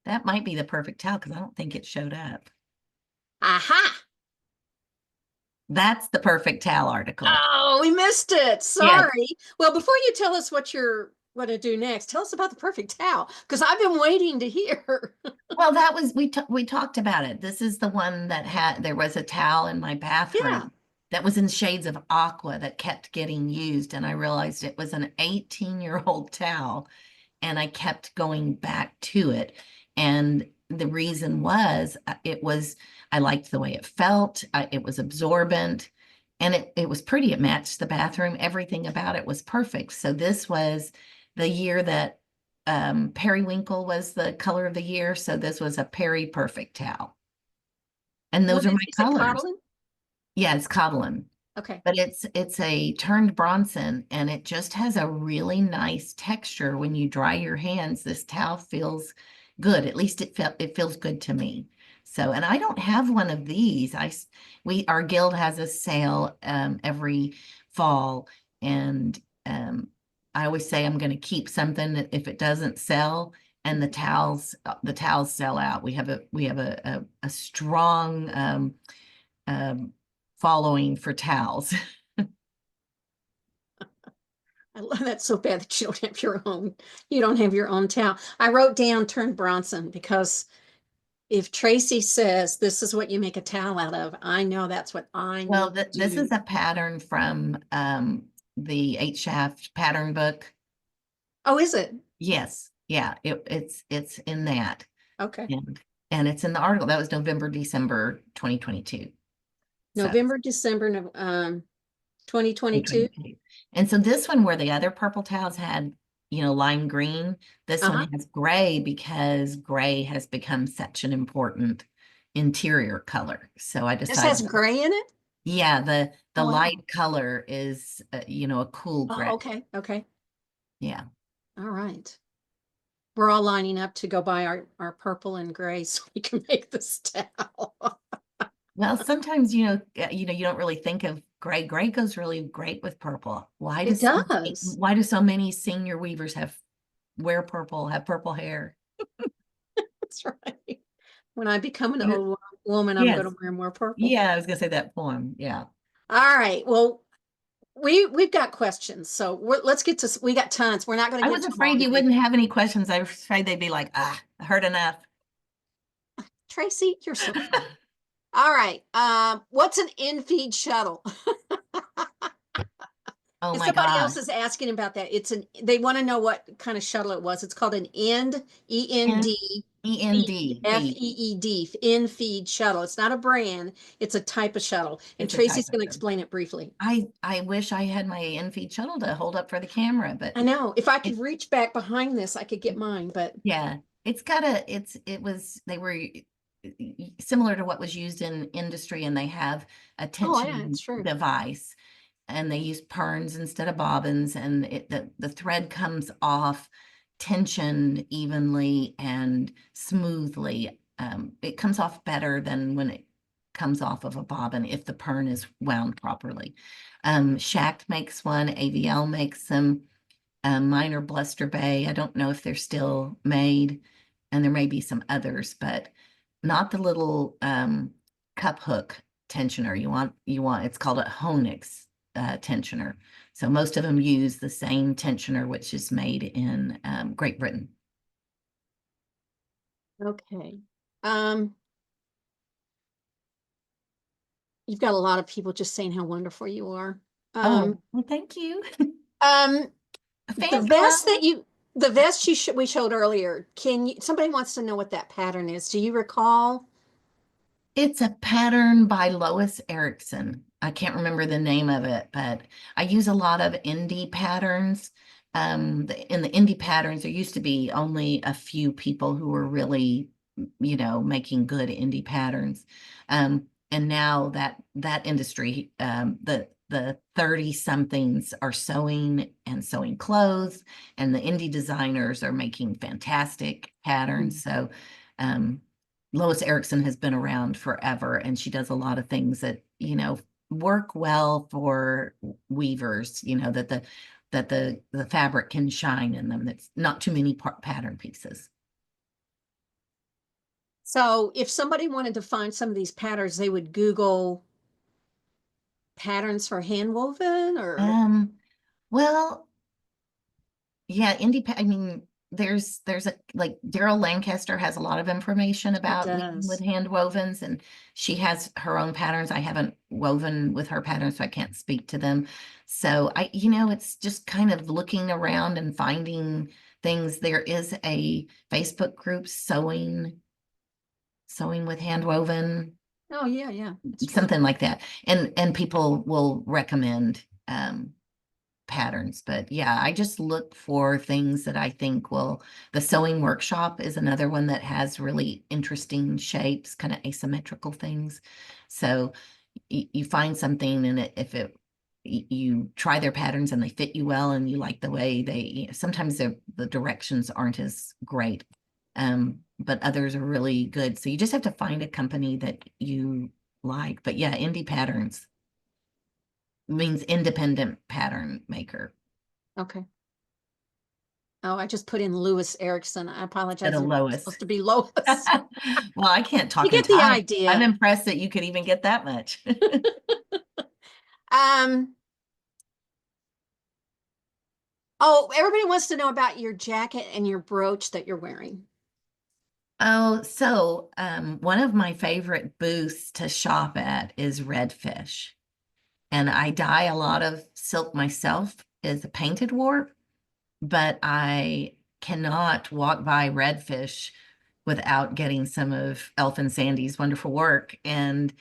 That might be the perfect towel because I don't think it showed up. Aha! That's the perfect towel article. Oh, we missed it. Yes. Sorry. Well, before you tell us what you're going to do next, tell us about the perfect towel because I've been waiting to hear. Well, that was we talked about it. This is the one that there was a towel in my Yeah. bathroom that was in shades of aqua that kept getting used, and I realized it was an 18-year-old towel, and I kept going back to it. And the reason was I liked the way it felt. It was absorbent, and it was pretty. It matched the bathroom. Everything about it was perfect. So this was the year that periwinkle was the color of the year. So this was a peri perfect towel. And What those are my is it, colors. Coddling? Yeah, it's Codlin. Okay. But it's a turned Bronson, and it just has a really nice texture. When you dry your hands, this towel feels good. At least it feels good to me. So, and I don't have one of these. Our guild has a sale every fall, and I always say I'm going to keep something if it doesn't sell. And the towels sell out. We have a strong um, following for towels. I love that so bad that you don't have your own towel. I wrote down Turn Bronson because if Tracy says this is what you make a towel out of, I know that's what I Well, need to this do. is a pattern from the Eight Shaft pattern book. Oh, is it? Yes, yeah, it's in that, Okay. and and it's in the article. That was November, December 2022. So November, December, 2022. 2022. And so this one, where the other purple towels had, lime green, this one Uh-huh. has gray because gray has become such an important interior color. So I This has decided, gray in it? yeah, the Oh, wow. light color is, a cool Oh, gray. okay. Okay. Yeah. All right. We're all lining up to go buy our purple and gray so we can make this towel. Well, sometimes, you don't really think of gray. Gray goes really great with purple. It does. Why do so many senior weavers wear purple, have purple hair? That's right. When I become an You- old woman, I'm going Yes. to wear more purple. Yeah, I was gonna say that poem. Yeah. All right. Well, we've got questions, so let's get to. We got tons. We're not going I to get was to them all afraid you today. wouldn't have any questions. I was afraid they'd be like, I heard enough. Tracy, you're so funny. All right. What's an in-feed shuttle? Oh And my somebody else gosh. is asking about that. They want to know what kind of shuttle it was. It's called an end, E-N-D, feed, END feed. F-E-E-D, in-feed shuttle. It's not a brand, it's a type of shuttle. And It's a type Tracy's of going to shuttle. explain it briefly. I wish I had my in-feed shuttle to hold up for the camera, but I know. If I could it, reach back behind this, I could get mine, but yeah, it's got a, it was, they were similar to what was used in industry, and they have a oh yeah, it's tension true. device, and they use perns instead of bobbins, and the thread comes off tensioned evenly and smoothly. It comes off better than when it comes off of a bobbin if the pern is wound properly. Shact makes one, AVL makes them. Mine are Bluster Bay. I don't know if they're still made, and there may be some others, but not the little cup hook tensioner. You want it's called a Honix tensioner. So most of them use the same tensioner, which is made in Great Britain. Okay. Um, you've got a lot of people just saying how wonderful you are. Oh, well, thank you. Um, the Fan vest club. that you, the vest we showed earlier, somebody wants to know what that pattern is. Do you recall? It's a pattern by Lois Erickson. I can't remember the name of it, but I use a lot of indie patterns. In the indie patterns, there used to be only a few people who were really, making good indie patterns. And now that industry, the 30 somethings are sewing and sewing clothes, and the indie designers are making fantastic patterns. So, Lois Erickson has been around forever, and she does a lot of things that, work well for weavers, that the fabric can shine in them. That's not too many pattern pieces. So if somebody wanted to find some of these patterns, they would Google patterns for hand woven or Well, yeah, I mean, there's a like Daryl Lancaster has a lot of information it about weaving with does. hand wovens, and she has her own patterns. I haven't woven with her patterns, so I can't speak to them. So it's just kind of looking around and finding things. There is a Facebook group sewing with hand woven, Oh yeah, yeah, it's true. something like that. And people will recommend patterns. But yeah, I just look for things that I think the sewing workshop is another one that has really interesting shapes, kind of asymmetrical things. So you find something, and you try their patterns and they fit you well, and you like the way sometimes the directions aren't as great. But others are really good. So you just have to find a company that you like. But yeah, indie patterns means independent pattern maker. Okay. Oh, I just put in Lewis Erickson. I Instead apologize. of It's Lois. supposed to be Lois. Well, I can't You talk and get the type. I'm idea. impressed that you could even get that much. Um, oh, everybody wants to know about your jacket and your brooch that you're wearing. Oh, so one of my favorite booths to shop at is Redfish. And I dye a lot of silk myself as a painted warp, but I cannot walk by Redfish without getting some of Elf and Sandy's wonderful work. And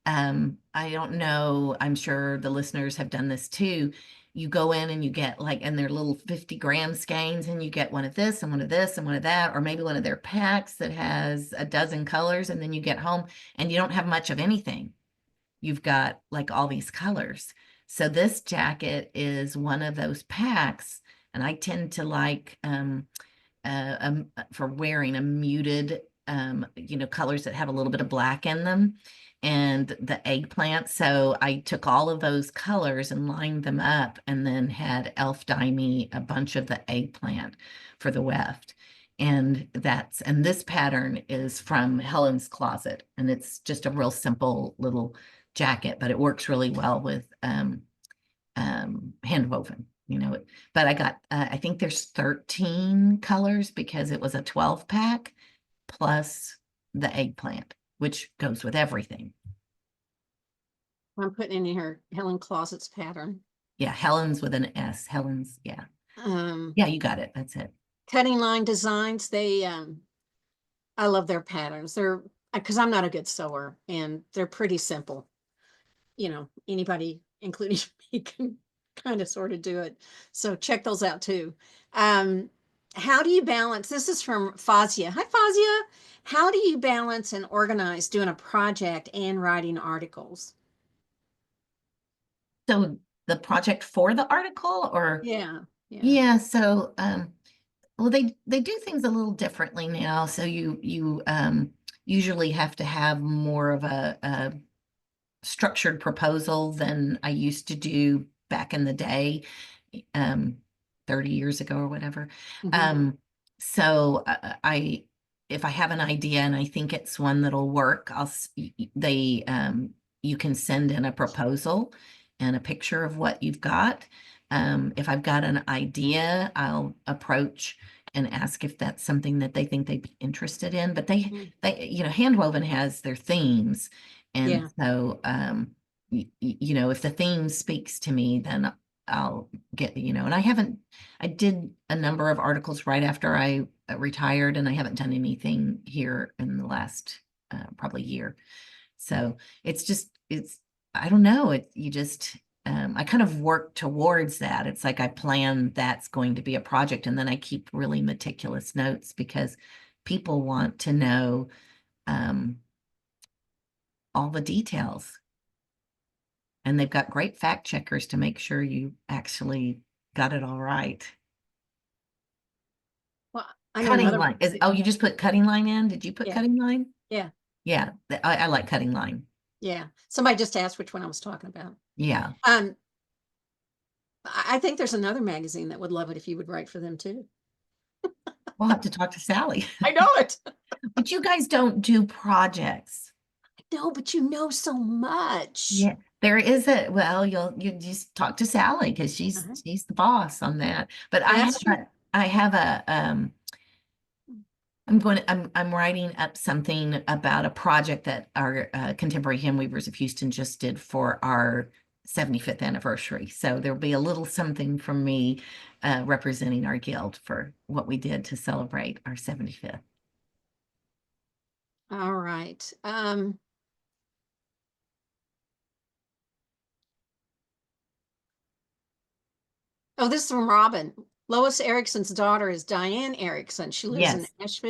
I don't know, I'm sure the listeners have done this too. You go in and you get like in their little 50-gram skeins, and you get one of this and one of this and one of that, or maybe one of their packs that has a dozen colors, and then you get home and you don't have much of anything. You've got like all these colors. So this jacket is one of those packs, and I tend to like for wearing a muted, colors that have a little bit of black in them, and the eggplant. So I took all of those colors and lined them up, and then had Elf dye me a bunch of the eggplant for the weft. And this pattern is from Helen's Closet, and it's just a real simple little jacket, but it works really well with hand woven, but I got, I think there's 13 colors because it was a 12 pack plus the eggplant, which goes with everything. I'm putting in here Helen Closet's pattern. Yeah, Helen's with an S. Helen's, yeah. Yeah, you got it. That's it. Cutting Line Designs, I love their patterns. They're, because I'm not a good sewer, and they're pretty simple. You know, anybody, including me, can kind of sort of do it. So check those out too. How do you balance? This is from Fazia. Hi, Fazia. How do you balance and organize doing a project and writing articles? So the project for the article, or Yeah, yeah. yeah, so well, they do things a little differently now. So you usually have to have more of a structured proposal than I used to do back in the day, um, 30 years ago or whatever. Mhm. So if I have an idea and I think it's one that'll work, you can send in a proposal and a picture of what you've got. If I've got an idea, I'll approach and ask if that's something that they think they'd be interested in. But Mm. Handwoven has their themes. And Yeah. so, if the theme speaks to me, then I'll get, and I did a number of articles right after I retired, and I haven't done anything here in the last probably year. So I don't know, I kind of work towards that. It's like I plan that's going to be a project, and then I keep really meticulous notes because people want to know all the details. And they've got great fact checkers to make sure you actually got it all right. Well, I know Cutting another. line you just put cutting line in? Did you put Yeah, cutting line? yeah, Yeah, I like cutting line. yeah. Somebody just asked which one I was talking about. Yeah, Um, I think there's another magazine that would love it if you would write for them too. we'll have to talk to Sally. I know it. But you guys don't do projects. No, but you know so much. Yeah, there is well, you just talk to Sally because Uh-huh. she's the boss on that. But That's true. I have a I'm writing up something about a project that our Contemporary Handweavers of Houston just did for our 75th anniversary. So there'll be a little something from me representing our guild for what we did to celebrate our 75th. All right. Oh, this is from Robin. Lois Erickson's daughter is Diane Erickson. She lives in Yes,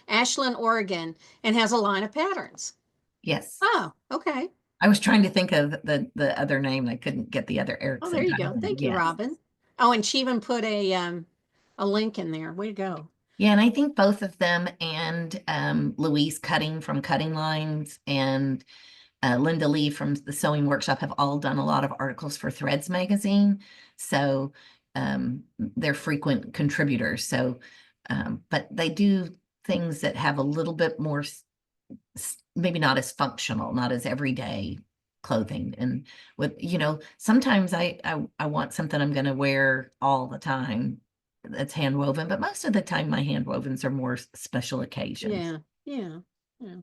Ashland, Oregon, and has a line of patterns. yes. Oh, okay. I was trying to think of the other name. I couldn't get the other Oh, there Erickson. you go. Diane. Thank you, Yes. Robin. Oh, and she even put a link in there. Way to go. Yeah, and I think both of them and Louise Cutting from Cutting Lines and Linda Lee from the Sewing Workshop have all done a lot of articles for Threads magazine. So they're frequent contributors. So, but they do things that have a little bit more, maybe not as functional, not as everyday clothing. And sometimes I want something I'm going to wear all the time that's hand woven, but most of the time my hand wovens are more special occasions. Yeah, yeah, yeah.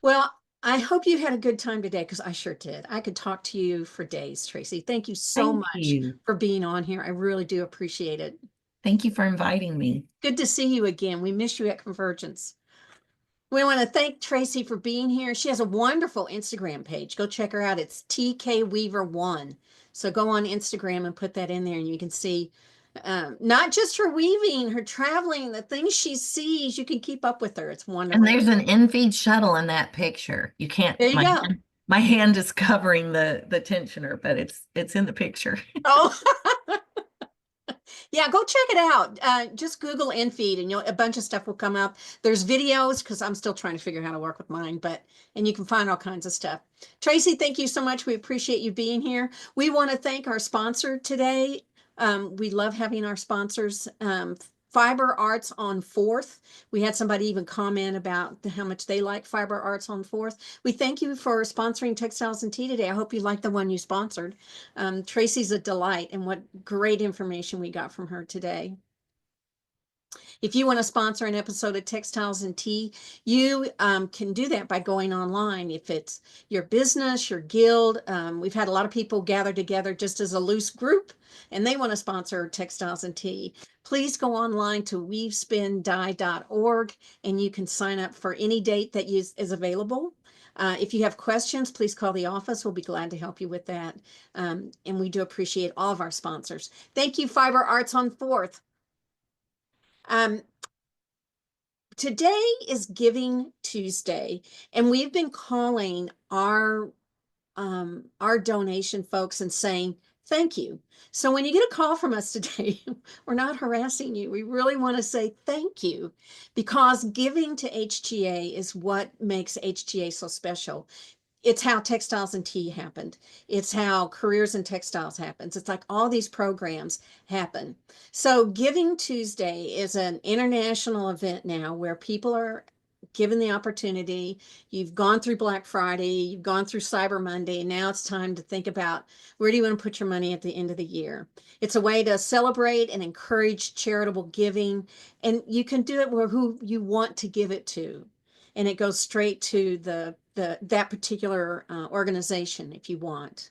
Well, I hope you had a good time today because I sure did. I could talk to you for days, Tracy. Thank you so Thank much you. for being on here. I really do appreciate it. Thank you for inviting me. Good to see you again. We miss you at Convergence. We want to thank Tracy for being here. She has a wonderful Instagram page. Go check her out. It's TK Weaver One. So go on Instagram and put that in there, and you can see not just her weaving, her traveling, the things she sees. You can keep up with her. It's And wonderful. there's an in-feed shuttle in that picture. You can't, There you go. my hand is covering the tensioner, but it's in the picture. Oh, yeah, go check it out. Just Google InFeed and a bunch of stuff will come up. There's videos because I'm still trying to figure out how to work with mine, and you can find all kinds of stuff. Tracy, thank you so much. We appreciate you being here. We want to thank our sponsor today. We love having our sponsors. Fiber Arts on 4th. We had somebody even comment about how much they like Fiber Arts on 4th. We thank you for sponsoring Textiles and Tea today. I hope you like the one you sponsored. Tracy's a delight, and what great information we got from her today. If you want to sponsor an episode of Textiles and Tea, you can do that by going online. If it's your business, your guild, we've had a lot of people gather together just as a loose group and they want to sponsor Textiles and Tea. Please go online to weavespindye.org and you can sign up for any date that is available. If you have questions, please call the office. We'll be glad to help you with that. And we do appreciate all of our sponsors. Thank you, Fiber Arts on 4th. Today is Giving Tuesday, and we've been calling our donation folks and saying thank you. So when you get a call from us today, we're not harassing you. We really want to say thank you because giving to HGA is what makes HGA so special. It's how Textiles and Tea happened. It's how Careers in Textiles happens. It's like all these programs happen. So Giving Tuesday is an international event now where people are given the opportunity. You've gone through Black Friday, you've gone through Cyber Monday, and now it's time to think about where do you want to put your money at the end of the year. It's a way to celebrate and encourage charitable giving, and you can do it where who you want to give it to, and it goes straight to that particular organization if you want.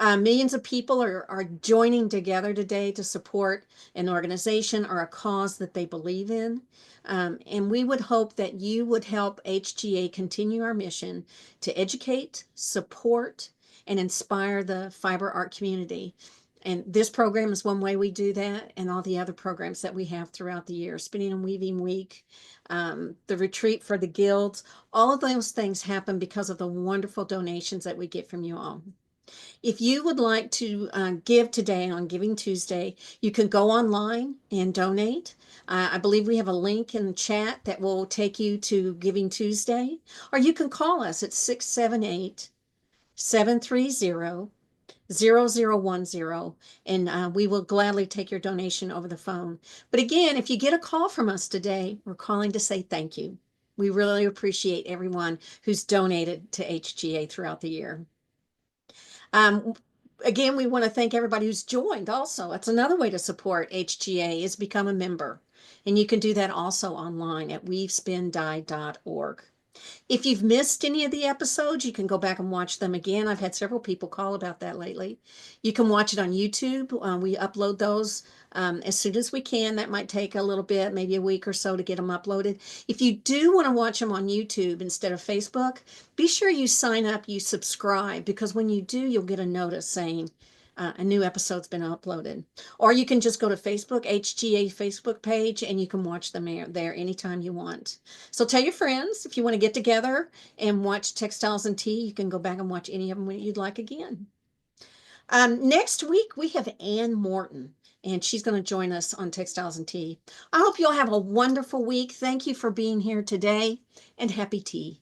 Millions of people are joining together today to support an organization or a cause that they believe in. And we would hope that you would help HGA continue our mission to educate, support, and inspire the fiber art community. And this program is one way we do that, and all the other programs that we have throughout the year, Spinning and Weaving Week, the retreat for the guilds, all of those things happen because of the wonderful donations that we get from you all. If you would like to give today on Giving Tuesday, you can go online and donate. I believe we have a link in the chat that will take you to Giving Tuesday, or you can call us at 678-730 0010, and we will gladly take your donation over the phone. But again, if you get a call from us today, we're calling to say thank you. We really appreciate everyone who's donated to HGA throughout the year. Again, we want to thank everybody who's joined also. That's another way to support HGA is become a member. And you can do that also online at weavespindye.org. If you've missed any of the episodes, you can go back and watch them again. I've had several people call about that lately. You can watch it on YouTube. We upload those as soon as we can. That might take a little bit, maybe a week or so to get them uploaded. If you do want to watch them on YouTube instead of Facebook, be sure you sign up, you subscribe, because when you do, you'll get a notice saying a new episode's been uploaded. Or you can just go to Facebook, HGA Facebook page, and you can watch them there anytime you want. So tell your friends if you want to get together and watch Textiles and Tea, you can go back and watch any of them when you'd like again. Next week, we have Ann Morton, and she's going to join us on Textiles and Tea. I hope you'll have a wonderful week. Thank you for being here today, and happy tea.